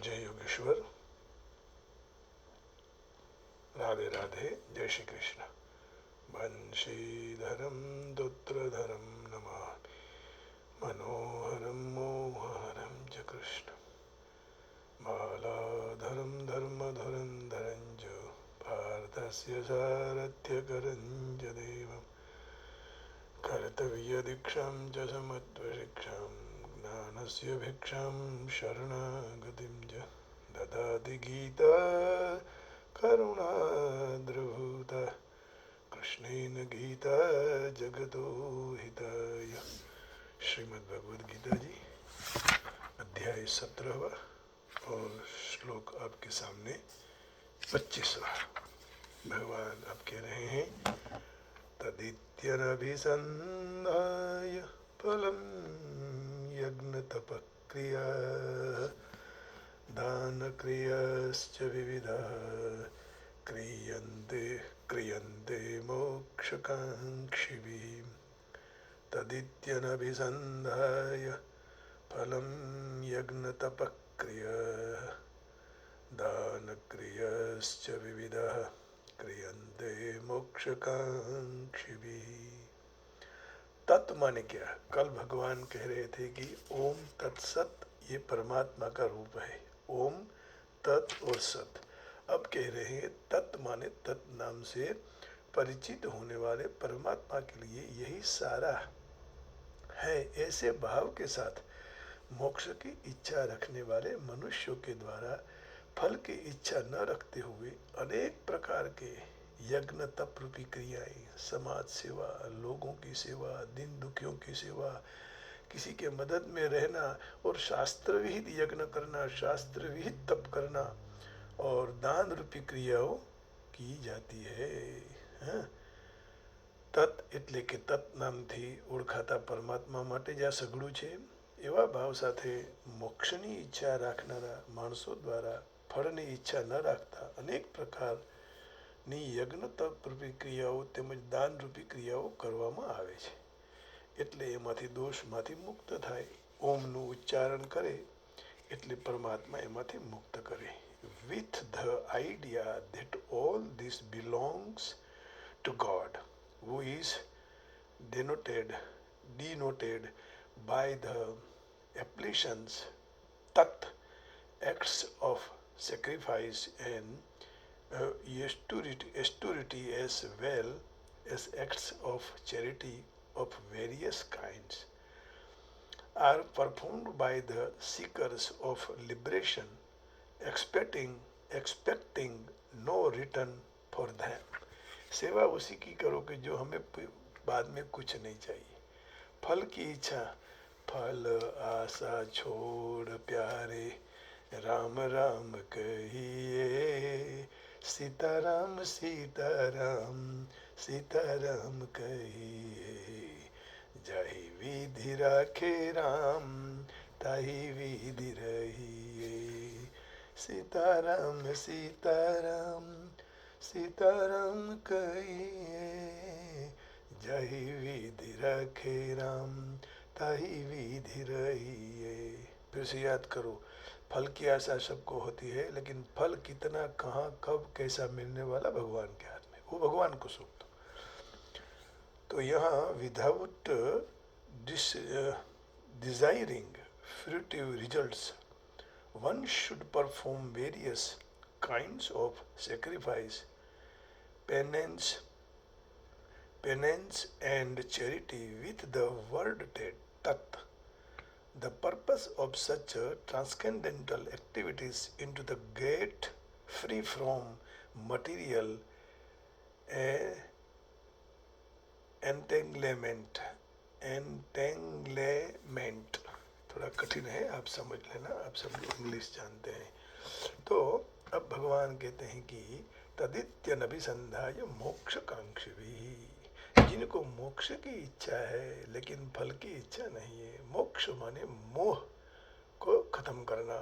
जय योगेश्वर। राधे राधे। जय श्री कृष्ण। वंशीधरं दुत्रधरं नमामि मनोहरं मोहहरं च कृष्ण। बालाधरं धर्मधुरं च पार्थस्य सारथ्यकरं च देवं कर्तव्यदीक्षां च समत्वशिक्षां ज्ञानस्य भिक्षां शरणागतिं च ददाति गीता करुणाद्रभूता कृष्णेन गीता जगतो हिताय। श्रीमद् गीता जी अध्याय 17 और श्लोक आपके सामने 25। भगवान आप कह रहे हैं तदित्यनभिसन्धाय फलं यज्ञ तपक्रिया दानक्रियाश्च विविधाः क्रियन्ते क्रियन्ते मोक्षकाङ्क्षिभिः। तदित्यनभिसन्धाय फलं यज्ञतपक्रियाः दानक्रियाश्च विविधाः क्रियन्ते मोक्षकाङ्क्षिभिः। तत् माने क्या? कल भगवान कह रहे थे कि ओम तत्सत ये परमात्मा का रूप है। ओम तत् और सत। अब कह रहे हैं तत् माने तत् नाम से परिचित होने वाले परमात्मा के लिए यही सारा है। ऐसे भाव के साथ मोक्ष की इच्छा रखने वाले मनुष्यों के द्वारा फल की इच्छा न रखते हुए अनेक प्रकार के यज्ञ तप रूपी क्रियाएं, समाज सेवा, लोगों की सेवा, दीन दुखियों की सेवा, किसी के मदद में रहना और शास्त्र विहित यज्ञ करना, शास्त्र विहित तप करना और दान रूपी क्रियाओं की जाती है। તત એટલે કે તત નામથી ઓળખાતા પરમાત્મા માટે જ્યાં સઘળું છે એવા ભાવ સાથે મોક્ષની ઈચ્છા રાખનારા માણસો દ્વારા ફળની ઈચ્છા ન રાખતા અનેક પ્રકારની યજ્ઞ તપ રૂપી ક્રિયાઓ તેમજ દાન રૂપી ક્રિયાઓ કરવામાં આવે છે। એટલે એમાંથી દોષમાંથી મુક્ત થાય। ઓમનું ઉચ્ચારણ કરે એટલે પરમાત્મા એમાંથી મુક્ત કરે। With the idea that all this belongs to God, who is denoted by the appellations tat, acts of sacrifice and austerity as well as acts of charity of various kinds are performed by the seekers of liberation, expecting no return for them। सेवा उसी की करो कि जो हमें बाद में कुछ नहीं चाहिए। फल की इच्छा, फल आशा छोड़ प्यारे राम राम कहिए, सीताराम सीताराम सीताराम कहिए, जाहि विधि राखे राम ताहि विधि रहिए, सीताराम सीताराम सीताराम कहिए, जहि विधि रखे राम ताहि विधि रहिए। फिर से याद करो, फल की आशा सबको होती है, लेकिन फल कितना, कहाँ, कब, कैसा मिलने वाला भगवान के हाथ में, वो भगवान को सौंप दो। तो यहाँ without desiring fruitive results, one should perform various kinds of sacrifice, penance and charity with the word tat. The purpose of such transcendental activities into the get free from material entanglement थोड़ा कठिन है, आप समझ लेना, आप सब English जानते हैं। तो अब भगवान कहते हैं कि तदित्यनभिसंधाय मोक्षकांक्षी भी, जिनको मोक्ष की इच्छा है लेकिन फल की इच्छा नहीं है। मोक्ष माने मोह को खत्म करना।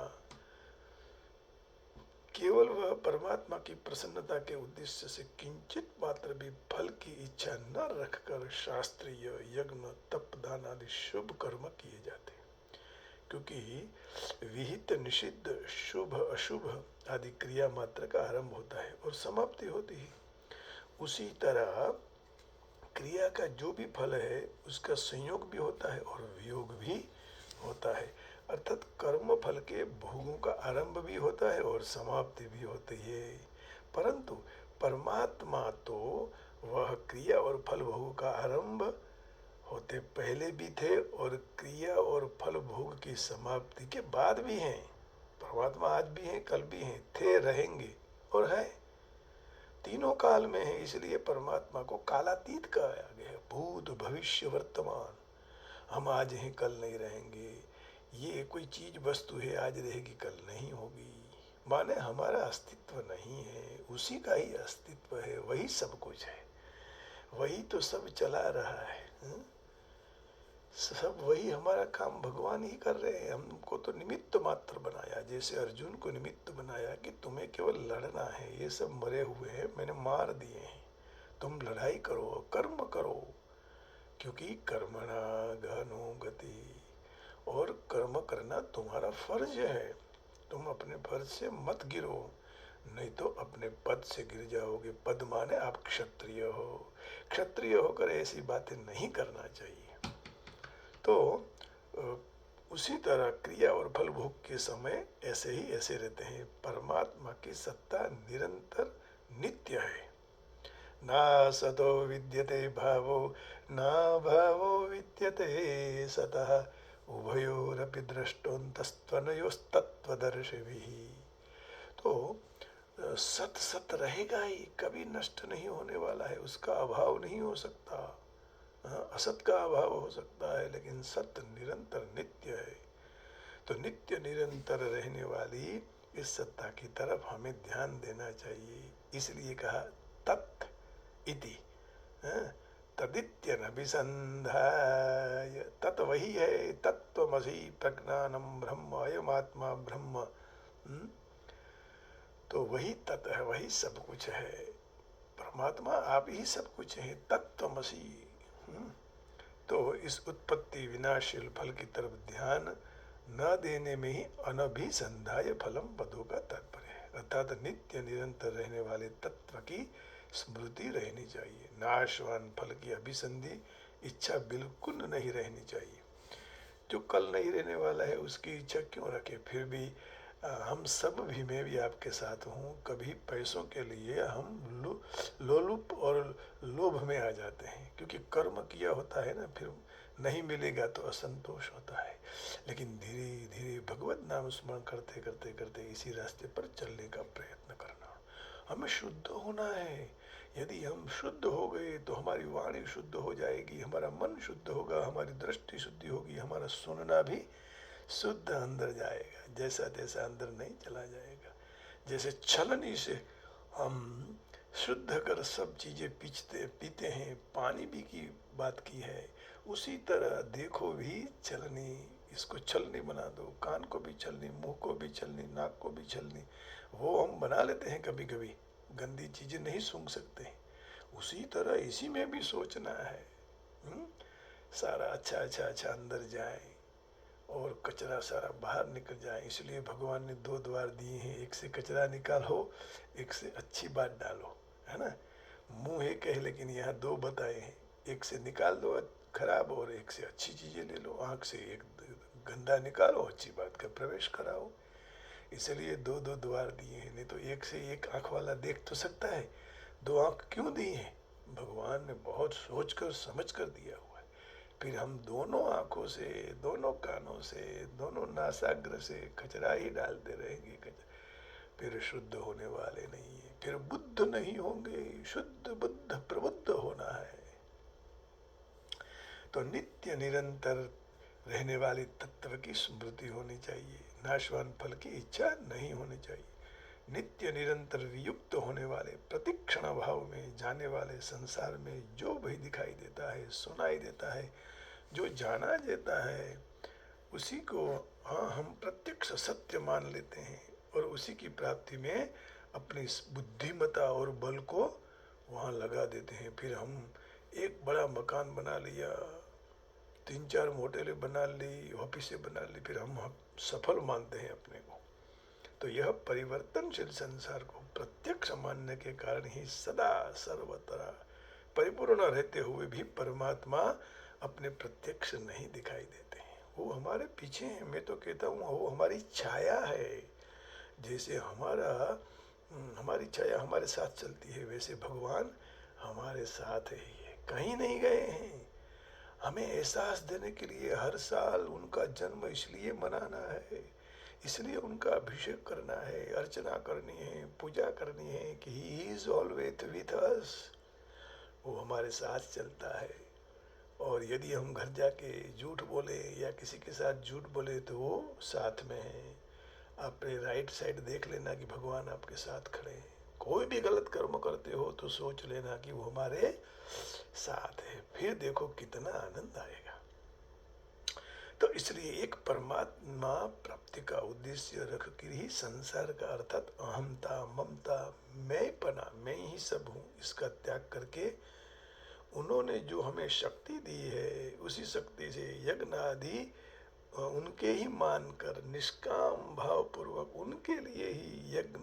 केवल वह परमात्मा की प्रसन्नता के उद्देश्य से किंचित मात्र भी फल की इच्छा न रखकर शास्त्रीय यज्ञ तप दान आदि शुभ कर्म किए जाते, क्योंकि विहित निषिद्ध शुभ अशुभ आदि क्रिया मात्र का आरंभ होता है और समाप्ति होती है, उसी तरह क्रिया का जो भी फल है उसका संयोग भी होता है और वियोग भी होता है। अर्थात कर्म फल के भोगों का आरंभ भी होता है और समाप्ति भी होती है। परंतु परमात्मा तो वह क्रिया और फल भोग का आरंभ होते पहले भी थे और क्रिया और फल भोग की समाप्ति के बाद भी हैं। परमात्मा आज भी हैं, कल भी हैं, थे, रहेंगे और है, तीनों काल में है। इसलिए परमात्मा को कालातीत कहा गया है। भूत भविष्य वर्तमान, हम आज हैं कल नहीं रहेंगे। ये कोई चीज वस्तु है, आज रहेगी कल नहीं होगी, माने हमारा अस्तित्व नहीं है, उसी का ही अस्तित्व है, वही सब कुछ है, वही तो सब चला रहा है। सब वही, हमारा काम भगवान ही कर रहे हैं। हमको तो निमित्त मात्र बनाया, जैसे अर्जुन को निमित्त बनाया कि तुम्हें केवल लड़ना है, ये सब मरे हुए हैं, मैंने मार दिए हैं, तुम लड़ाई करो, कर्म करो, क्योंकि कर्मणा गहनो गति, और कर्म करना तुम्हारा फर्ज है। तुम अपने फर्ज से मत गिरो, नहीं तो अपने पद से गिर जाओगे। पद माने आप क्षत्रिय हो, क्षत्रिय होकर ऐसी बातें नहीं करना चाहिए। तो उसी तरह क्रिया और फल भोग के समय ऐसे ही ऐसे रहते हैं। परमात्मा की सत्ता निरंतर नित्य है। ना सतो विद्यते भावो ना भावो विद्यते सतः उभयोरपि दृष्टोन्तस्त्वनयोस्तत्त्वदर्शिभिः। तो सत सत रहेगा ही, कभी नष्ट नहीं होने वाला है, उसका अभाव नहीं हो सकता। असत का अभाव हो सकता है, लेकिन सत्य निरंतर नित्य है। तो नित्य निरंतर रहने वाली इस सत्ता की तरफ हमें ध्यान देना चाहिए। इसलिए कहा तत् इति, तदित्यनभिसंधाय, तत् वही है, तत्त्वमसि प्रज्ञानम ब्रह्म अयमात्मा ब्रह्म। तो वही तत् है, वही सब कुछ है। परमात्मा आप ही सब कुछ है, तत्त्वमसि। तो इस उत्पत्ति विनाशील फल की तरफ ध्यान न देने में ही अनभिसंधाय फलम पदों का तात्पर्य है। अर्थात नित्य निरंतर रहने वाले तत्व की स्मृति रहनी चाहिए। नाशवान फल की अभिसंधि इच्छा बिल्कुल नहीं रहनी चाहिए। जो कल नहीं रहने वाला है उसकी इच्छा क्यों रखे। फिर भी हम सब भी, मैं भी आपके साथ हूँ, कभी पैसों के लिए हम लोलुप और लोभ में आ जाते हैं, क्योंकि कर्म किया होता है ना, फिर नहीं मिलेगा तो असंतोष होता है। लेकिन धीरे धीरे भगवत नाम स्मरण करते करते करते इसी रास्ते पर चलने का प्रयत्न करना। हमें शुद्ध होना है। यदि हम शुद्ध हो गए तो हमारी वाणी शुद्ध हो जाएगी, हमारा मन शुद्ध होगा, हमारी दृष्टि शुद्धि होगी, हमारा सुनना भी शुद्ध अंदर जाएगा, जैसा तैसा अंदर नहीं चला जाएगा। जैसे छलनी से हम शुद्ध कर सब चीज़ें पीते हैं, पानी भी की बात की है, उसी तरह देखो भी छलनी, इसको छलनी बना दो, कान को भी छलनी, मुंह को भी छलनी, नाक को भी छलनी। वो हम बना लेते हैं कभी कभी, गंदी चीज़ें नहीं सूंघ सकते। उसी तरह इसी में भी सोचना है, सारा अच्छा अच्छा अच्छा अंदर जाए और कचरा सारा बाहर निकल जाए। इसलिए भगवान ने दो द्वार दिए हैं, एक से कचरा निकालो, एक से अच्छी बात डालो, है ना। मुंह एक है लेकिन यहाँ दो बताए हैं, एक से निकाल दो खराब और एक से अच्छी चीज़ें ले लो। आँख से एक गंदा निकालो, अच्छी बात का प्रवेश कराओ। इसलिए दो दो द्वार दिए हैं, नहीं तो एक से एक आँख वाला देख तो सकता है। दो आँख क्यों दी हैं? भगवान ने बहुत सोच कर समझ कर दिया हुआ है। फिर हम दोनों आँखों से, दोनों कानों से, दोनों नासाग्र से कचरा ही डालते रहेंगे, फिर शुद्ध होने वाले नहीं है, फिर बुद्ध नहीं होंगे। शुद्ध बुद्ध प्रबुद्ध होना है। तो नित्य निरंतर रहने वाले तत्व की स्मृति होनी चाहिए, नाशवान फल की इच्छा नहीं होनी चाहिए। नित्य निरंतर वियुक्त होने वाले, प्रतिक्षण भाव में जाने वाले संसार में जो भी दिखाई देता है, सुनाई देता है, जो जाना जाता है, उसी को हम प्रत्यक्ष सत्य मान लेते हैं और उसी की प्राप्ति में अपनी बुद्धिमता और बल को वहाँ लगा देते हैं। फिर हम एक बड़ा मकान बना लिया, 3-4 होटलें बना ली, ऑफिसें बना ली, फिर हम सफल मानते हैं अपने को। तो यह परिवर्तनशील संसार को प्रत्यक्ष मानने के कारण ही सदा सर्वत्र परिपूर्ण रहते हुए भी परमात्मा अपने प्रत्यक्ष नहीं दिखाई देते हैं। वो हमारे पीछे हैं। मैं तो कहता हूँ वो हमारी छाया है। जैसे हमारी छाया हमारे साथ चलती है, वैसे भगवान हमारे साथ ही है, कहीं नहीं गए हैं। हमें एहसास देने के लिए हर साल उनका जन्म इसलिए मनाना है, इसलिए उनका अभिषेक करना है, अर्चना करनी है, पूजा करनी है कि he is always with us. वो हमारे साथ चलता है। और यदि हम घर जाके झूठ बोले या किसी के साथ झूठ बोले तो वो साथ में है। अपने राइट साइड देख लेना कि भगवान आपके साथ खड़े हैं। कोई भी गलत कर्म करते हो तो सोच लेना कि वो हमारे साथ है, फिर देखो कितना आनंद आएगा। तो इसलिए एक परमात्मा प्राप्ति का उद्देश्य रख कर ही संसार का अर्थात अहमता, ममता, मैंपना, मैं ही सब हूँ, इसका त्याग करके उन्होंने जो हमें शक्ति दी है उसी शक्ति से यज्ञ आदि उनके ही मानकर निष्काम भाव पूर्वक उनके लिए ही यज्ञ,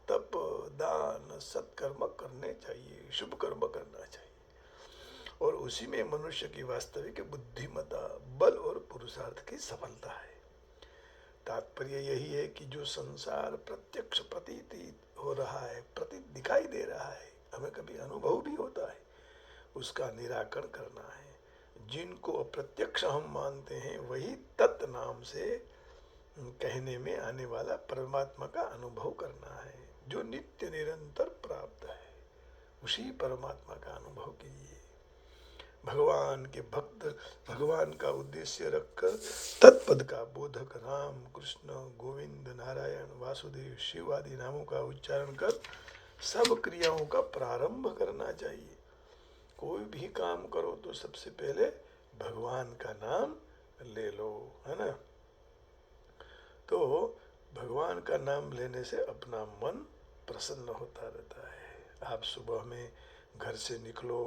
तप, दान, सत्कर्म करने चाहिए, शुभ कर्म करना चाहिए। और उसी में मनुष्य की वास्तविक बुद्धिमत्ता, बल और पुरुषार्थ की सफलता है। तात्पर्य यही है कि जो संसार प्रत्यक्ष प्रतीति हो रहा है, प्रतीत दिखाई दे रहा है, हमें कभी अनुभव भी होता है, उसका निराकरण करना है। जिनको अप्रत्यक्ष हम मानते हैं वही तत् नाम से कहने में आने वाला परमात्मा का अनुभव करना है, जो नित्य निरंतर प्राप्त है। उसी परमात्मा का अनुभव कीजिए। भगवान के भक्त भगवान का उद्देश्य रखकर तत्पद का बोधक राम, कृष्ण, गोविंद, नारायण, वासुदेव, शिव आदि नामों का उच्चारण कर सब क्रियाओं का प्रारंभ करना चाहिए। कोई भी काम करो तो सबसे पहले भगवान का नाम ले लो, है ना। तो भगवान का नाम लेने से अपना मन प्रसन्न होता रहता है। आप सुबह में घर से निकलो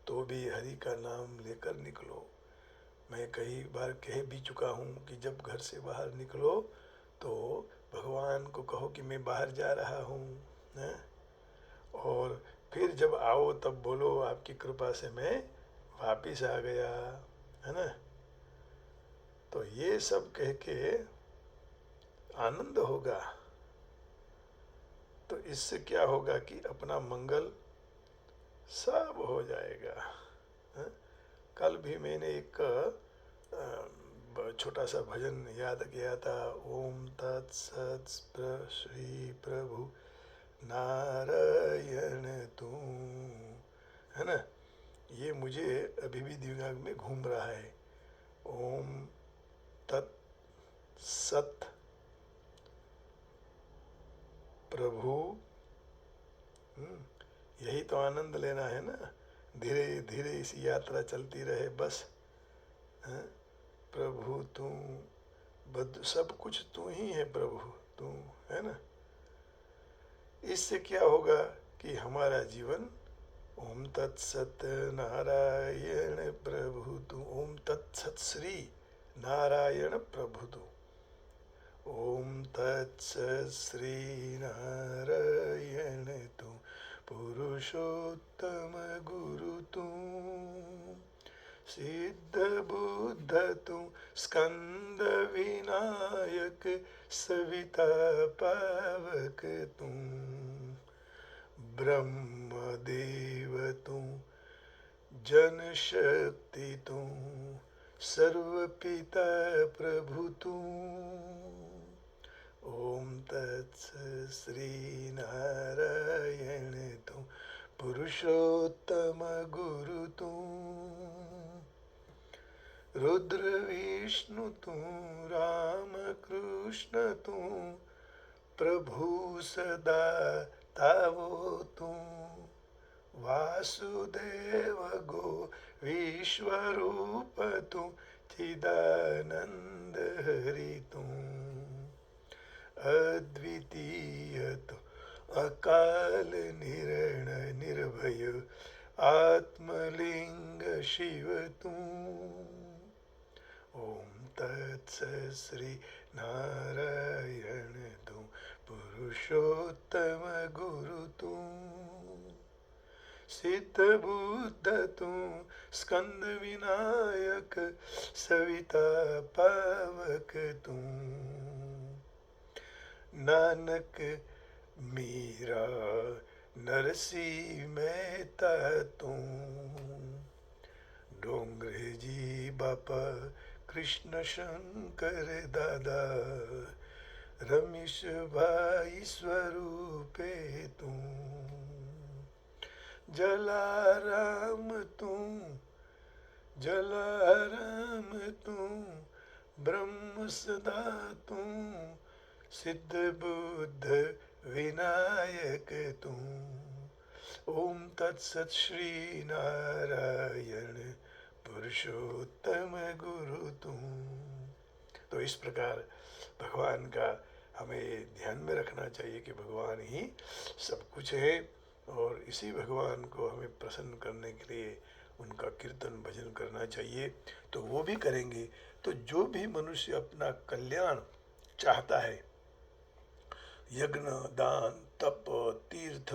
तो भी हरि का नाम लेकर निकलो। मैं कई बार कह भी चुका हूँ कि जब घर से बाहर निकलो तो भगवान को कहो कि मैं बाहर जा रहा हूँ, और फिर जब आओ तब बोलो आपकी कृपा से मैं वापिस आ गया, है ना। तो ये सब कह के आनंद होगा। तो इससे क्या होगा कि अपना मंगल सब हो जाएगा। कल भी मैंने एक छोटा सा भजन याद किया था, ओम तत्सत् श्री प्रभु नारायण तू, है ना। ये मुझे अभी भी दिमाग में घूम रहा है। ओम तत्सत् प्रभु, यही तो आनंद लेना है ना। धीरे धीरे इस यात्रा चलती रहे बस। प्रभु तू, सब कुछ तू ही है प्रभु, तू, है ना। इससे क्या होगा कि हमारा जीवन ओम तत्सत नारायण प्रभु तू, ओम तत्सत श्री नारायण प्रभु तू, ओम तत्सत श्री नारायण तू, पुरुषोत्तम गुरु तू, सिद्ध बुद्ध तू, स्कंद विनायक सविता पावक तू, ब्रह्म देव तू, जन शक्ति तू, सर्व पिता प्रभु तू, ओम तत्सत् श्री नारायण तू, पुरुषोत्तम गुरु तू, रुद्र विष्णु तू, राम कृष्ण तू, प्रभु सदा तावो तू, वासुदेव गो विश्वरूप तू, चिदानंद हरि तू, अद्वितीय तू, अकाल निर्णय निर्भय आत्मलिंग शिव तू, ओम तत्सत् श्री नारायण तू पुरुषोत्तम गुरु तू सिद्ध बुद्ध तू स्कंद विनायक सविता पावक तू नानक मीरा नरसी मेहता तू डोंगरे जी बापा कृष्ण शंकर दादा रमेश भाई स्वरूपे तू जलाराम तू जलाराम तू ब्रह्म सदा तू सिद्ध बुद्ध विनायक तू ओम तत्सत श्री नारायण पुरुषोत्तम गुरु तू। तो इस प्रकार भगवान का हमें ध्यान में रखना चाहिए कि भगवान ही सब कुछ है और इसी भगवान को हमें प्रसन्न करने के लिए उनका कीर्तन भजन करना चाहिए। तो वो भी करेंगे तो जो भी मनुष्य अपना कल्याण चाहता है, यज्ञ दान तप तीर्थ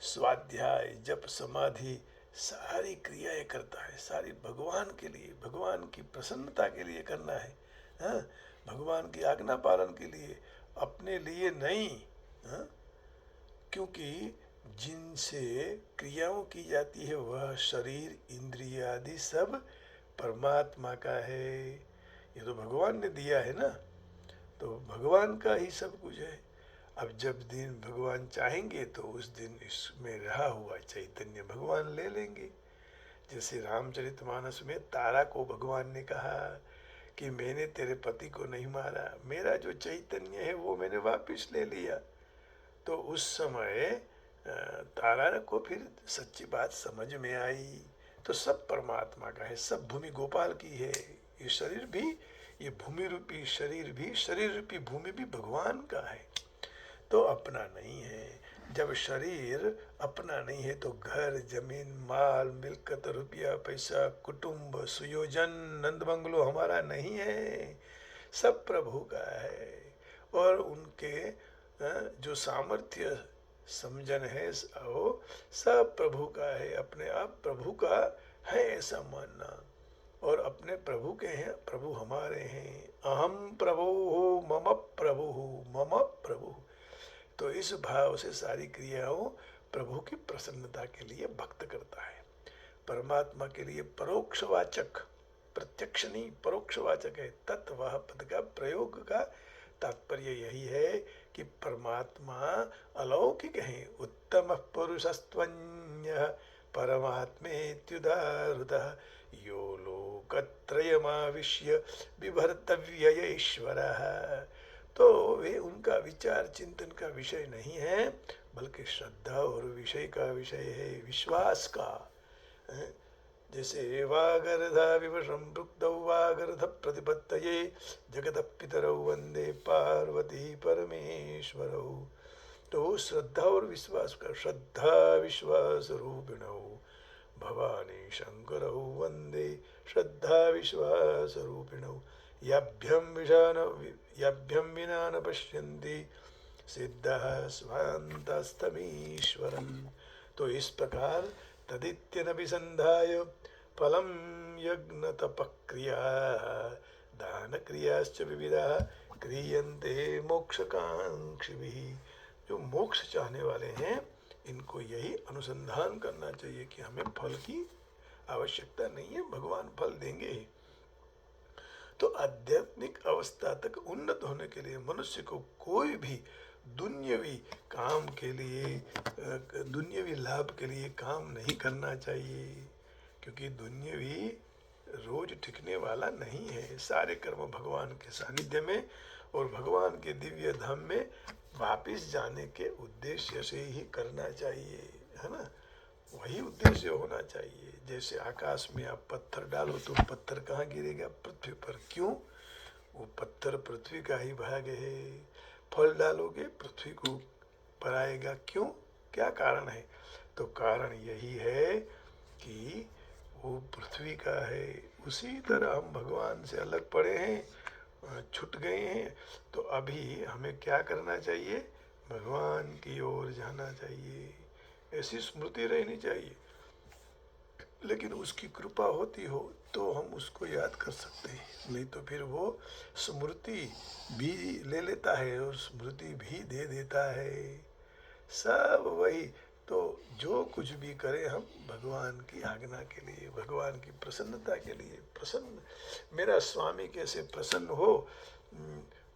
स्वाध्याय जप समाधि सारी क्रियाएं करता है, सारी भगवान के लिए, भगवान की प्रसन्नता के लिए करना है, हाँ? भगवान की आज्ञा पालन के लिए, अपने लिए नहीं, हाँ? क्योंकि जिनसे क्रियाओं की जाती है वह शरीर इंद्रिय आदि सब परमात्मा का है। ये तो भगवान ने दिया है ना, तो भगवान का ही सब कुछ है। अब जब दिन भगवान चाहेंगे तो उस दिन इसमें रहा हुआ चैतन्य भगवान ले लेंगे। जैसे रामचरितमानस में तारा को भगवान ने कहा कि मैंने तेरे पति को नहीं मारा, मेरा जो चैतन्य है वो मैंने वापस ले लिया। तो उस समय तारा को फिर सच्ची बात समझ में आई। तो सब परमात्मा का है, सब भूमि गोपाल की है। ये शरीर भी, ये भूमि रूपी शरीर भी, शरीर रूपी भूमि भी भगवान का है, तो अपना नहीं है। जब शरीर अपना नहीं है तो घर जमीन माल मिल्कत रुपया पैसा कुटुंब सुयोजन नंद बंगलो हमारा नहीं है, सब प्रभु का है। और उनके जो सामर्थ्य समझन है वो सब प्रभु का है, अपने आप प्रभु का है ऐसा मानना। और अपने प्रभु के हैं, प्रभु हमारे हैं। अहम प्रभु हो मम प्रभु हो मम प्रभु। तो इस भाव से सारी क्रियाओं प्रभु की प्रसन्नता के लिए भक्त करता है। परमात्मा के लिए परोक्षवाचक, प्रत्यक्ष नहीं परोक्षवाचक है। तत्वह पद का प्रयोग का तात्पर्य यही है कि परमात्मा अलौकिक है। उत्तम पुरुषस्त्वन्यः परमात्मेत्युदाहृतः यो लोकत्रयमाविश्य बिभर्तव्यय ईश्वरः। तो वे उनका विचार चिंतन का विषय नहीं है, बल्कि श्रद्धा और विषय का विषय है, विश्वास का। जैसे वागर्धा विवशं भुक्तौ वागर्ध प्रतिपत्तये जगतः पितरौ वंदे पार्वती परमेश्वरौ। तो श्रद्धा और विश्वास का, श्रद्धा विश्वास रूपिणौ भवानी शंकरौ वंदे श्रद्धा विश्वास रूपिणौ याभ्यं विना न पश्यन्ति सिद्धः स्वान्तस्तमीश्वरम्। तो इस प्रकार तदित्यनभिसन्धाय फलं यज्ञ तपक्रिया दान क्रियाश्च विविधाः क्रियन्ते मोक्षकांक्षिभिः। जो मोक्ष चाहने वाले हैं इनको यही अनुसंधान करना चाहिए कि हमें फल की आवश्यकता नहीं है, भगवान फल देंगे। तो आध्यात्मिक अवस्था तक उन्नत होने के लिए मनुष्य को कोई भी दुन्यवी काम के लिए, दुन्यवी लाभ के लिए काम नहीं करना चाहिए, क्योंकि दुन्यवी रोज टिकने वाला नहीं है। सारे कर्म भगवान के सानिध्य में और भगवान के दिव्य धाम में वापिस जाने के उद्देश्य से ही करना चाहिए, है ना। वही उद्देश्य होना चाहिए। जैसे आकाश में आप पत्थर डालो तो पत्थर कहाँ गिरेगा? पृथ्वी पर। क्यों? वो पत्थर पृथ्वी का ही भाग है। फल डालोगे पृथ्वी को पर आएगा। क्यों? क्या कारण है? तो कारण यही है कि वो पृथ्वी का है। उसी तरह हम भगवान से अलग पड़े हैं, छूट गए हैं। तो अभी हमें क्या करना चाहिए? भगवान की ओर जाना चाहिए, ऐसी स्मृति रहनी चाहिए। लेकिन उसकी कृपा होती हो तो हम उसको याद कर सकते हैं, नहीं तो फिर वो स्मृति भी ले लेता है और स्मृति भी दे देता है। सब वही। तो जो कुछ भी करें हम भगवान की आज्ञा के लिए, भगवान की प्रसन्नता के लिए। प्रसन्न मेरा स्वामी कैसे प्रसन्न हो,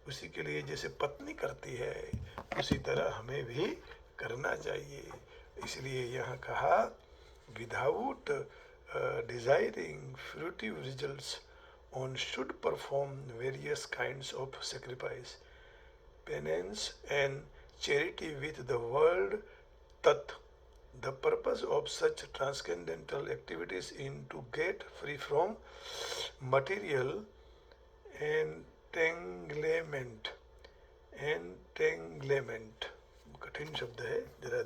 उसी के लिए जैसे पत्नी करती है उसी तरह हमें भी करना चाहिए। इसलिए यहाँ कहा, without desiring fruitive results, one should perform various kinds of sacrifice, penance and charity with the world. Tat, the purpose of such transcendental activities is to get free from material entanglement. एंटेंगलेमेंट कठिन शब्द है, जरा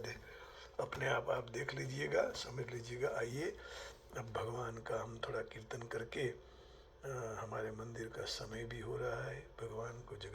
अपने आप देख लीजिएगा, समझ लीजिएगा। आइए अब भगवान का हम थोड़ा कीर्तन करके, हमारे मंदिर का समय भी हो रहा है, भगवान को जगह